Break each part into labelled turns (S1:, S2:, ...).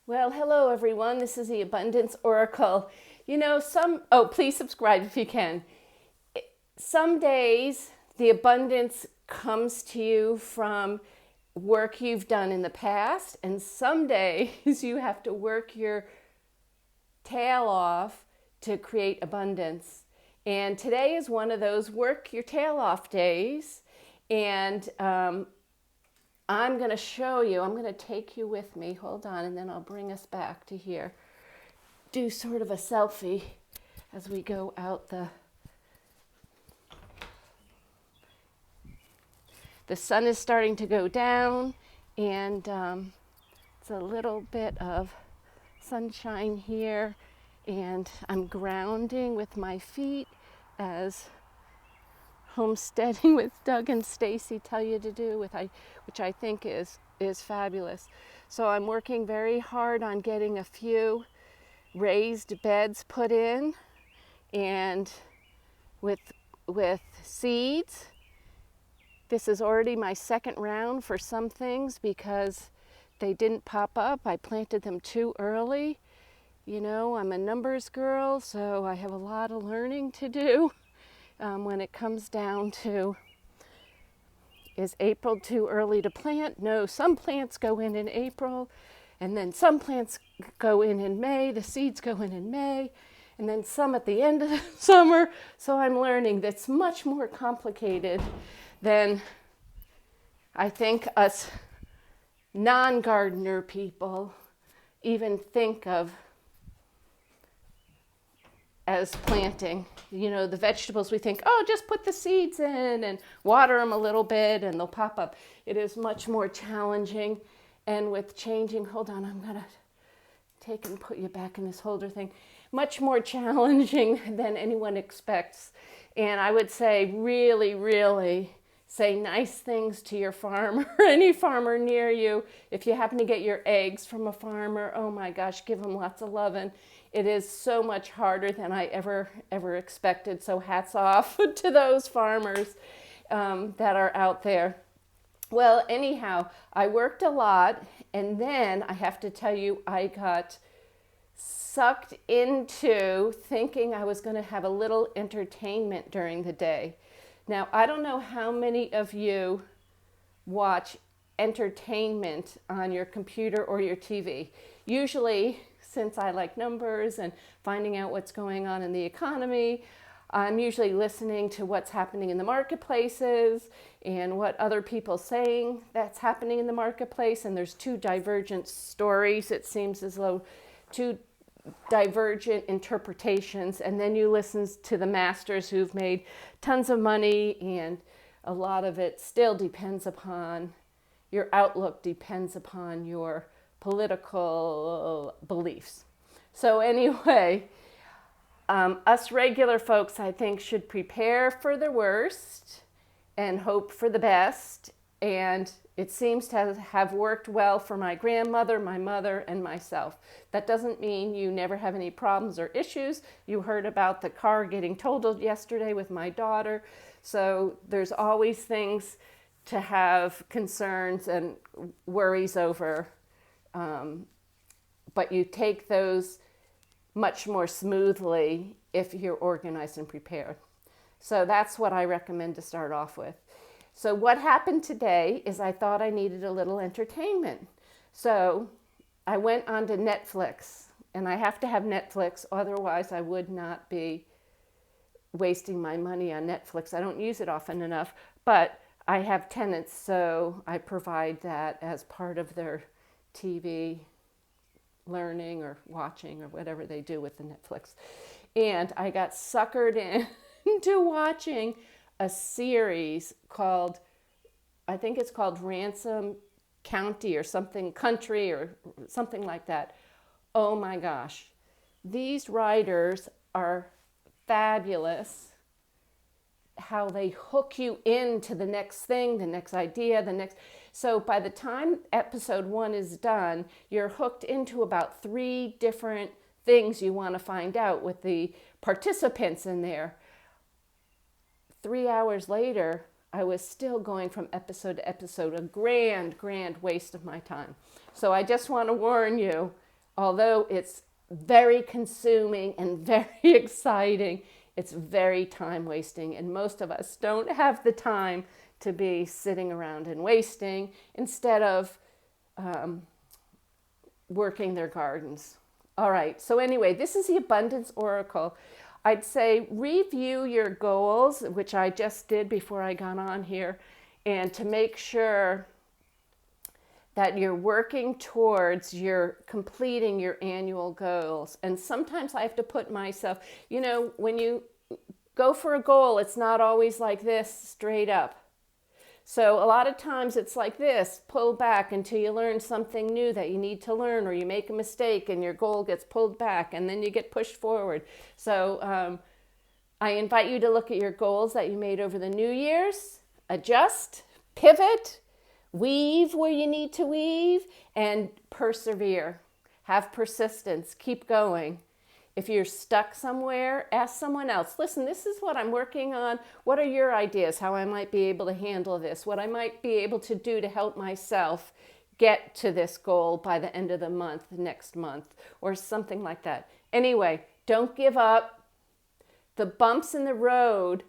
S1: Well, hello everyone. This is the Abundance Oracle. Please subscribe if you can. Some days the abundance comes to you from work you've done in the past, and some days you have to work your tail off to create abundance. And today is one of those work your tail off days. And I'm going to show you, I'm going to take you with me. Hold on, and then I'll bring us back to here. Do sort of a selfie as we go out the sun is starting to go down, and it's a little bit of sunshine here, and I'm grounding with my feet as homesteading with Doug and Stacy tell you to do, which I think is fabulous. So I'm working very hard on getting a few raised beds put in, and with seeds. This is already my second round for some things because they didn't pop up. I planted them too early. You know, I'm a numbers girl, so I have a lot of learning to do. When it comes down to, is April too early to plant? No, some plants go in April, and then some plants go in May. The seeds go in May, and then some at the end of the summer. So I'm learning that's much more complicated than I think us non-gardener people even think of as planting. You know, the vegetables we think, oh, just put the seeds in and water them a little bit and they'll pop up. It is much more challenging, and with changing, hold on, I'm gonna take and put you back in this holder thing, much more challenging than anyone expects. And I would say really say nice things to your farmer, any farmer near you. If you happen to get your eggs from a farmer, oh my gosh, give them lots of loving. It is so much harder than I ever expected. So hats off to those farmers that are out there. Well, anyhow, I worked a lot, and then I have to tell you, I got sucked into thinking I was going to have a little entertainment during the day. Now, I don't know how many of you watch entertainment on your computer or your TV. Usually, since I like numbers and finding out what's going on in the economy, I'm usually listening to what's happening in the marketplaces and what other people saying that's happening in the marketplace. And there's two divergent stories. It seems as though two divergent interpretations. And then you listen to the masters who've made tons of money, and a lot of it still depends upon your outlook, depends upon your political beliefs. So anyway, us regular folks, I think, should prepare for the worst and hope for the best. And it seems to have worked well for my grandmother, my mother, and myself. That doesn't mean you never have any problems or issues. You heard about the car getting totaled yesterday with my daughter. So there's always things to have concerns and worries over. But you take those much more smoothly if you're organized and prepared. So that's what I recommend to start off with. So what happened today is I thought I needed a little entertainment. So I went onto Netflix, and I have to have Netflix, otherwise I would not be wasting my money on Netflix. I don't use it often enough, but I have tenants, so I provide that as part of their TV learning or watching or whatever they do with the Netflix. And I got suckered into watching a series called, I think it's called Ransom County or something, Country or something like that. Oh my gosh. These writers are fabulous. How they hook you into the next thing, the next idea, the next. So by the time episode 1 is done, you're hooked into about 3 different things you want to find out with the participants in there. 3 hours later, I was still going from episode to episode, a grand waste of my time. So I just want to warn you, although it's very consuming and very exciting, it's very time wasting. And most of us don't have the time to be sitting around and wasting instead of working their gardens. All right, so anyway, this is the Abundance Oracle. I'd say review your goals, which I just did before I got on here, and to make sure that you're working towards your completing your annual goals. And sometimes I have to put myself, when you go for a goal, it's not always like this straight up. So a lot of times it's like this, pull back until you learn something new that you need to learn, or you make a mistake and your goal gets pulled back and then you get pushed forward. So I invite you to look at your goals that you made over the New Year's, adjust, pivot, weave where you need to weave, and persevere. Have persistence, keep going. If you're stuck somewhere, ask someone else. Listen, this is what I'm working on. What are your ideas? How I might be able to handle this? What I might be able to do to help myself get to this goal by the end of the month, next month, or something like that. Anyway, don't give up. The bumps in the road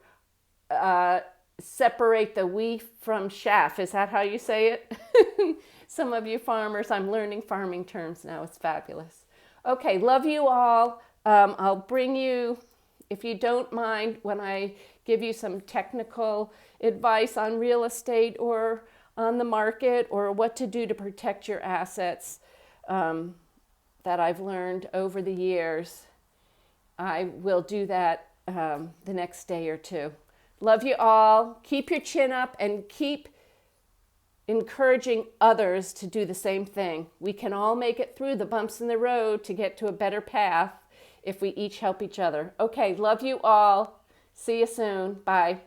S1: separate the wheat from chaff. Is that how you say it? Some of you farmers, I'm learning farming terms now. It's fabulous. Okay, love you all. I'll bring you, if you don't mind, when I give you some technical advice on real estate or on the market or what to do to protect your assets that I've learned over the years. I will do that the next day or two. Love you all. Keep your chin up and keep encouraging others to do the same thing. We can all make it through the bumps in the road to get to a better path if we each help each other. Okay, love you all. See you soon. Bye.